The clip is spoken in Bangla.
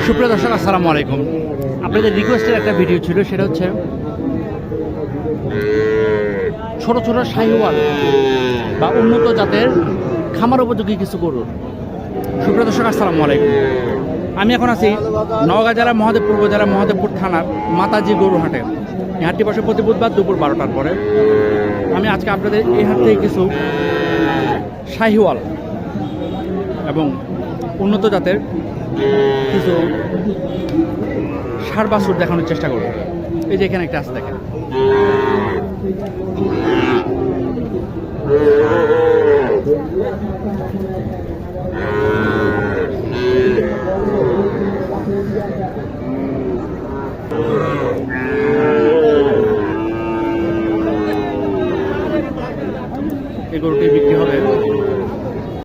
সুপ্রিয় দর্শক, আসসালামু আলাইকুম। আপনাদের রিকোয়েস্টের একটা ভিডিও ছিল, সেটা হচ্ছে ছোট ছোট শাহিওয়াল বা উন্নত জাতের খামার উপযোগী কিছু গরুর। সুপ্রিয় দর্শক, আসসালামু আলাইকুম। আমি এখন আছি নওগাঁ জেলা মহাদেবপুর উপজেলা মহাদেবপুর থানার মাতাজি গরু হাটে। এই হাটটি বসে প্রতি বুধবার দুপুর 12টার পরে। আমি আজকে আপনাদের এই হাট থেকে কিছু শাহিওয়াল এবং উন্নত জাতের কিছু ষাঁড় বাছুর দেখানোর চেষ্টা করব। এই যে এখানে একটা আছে, দেখেন। এই গরুটি বিক্রি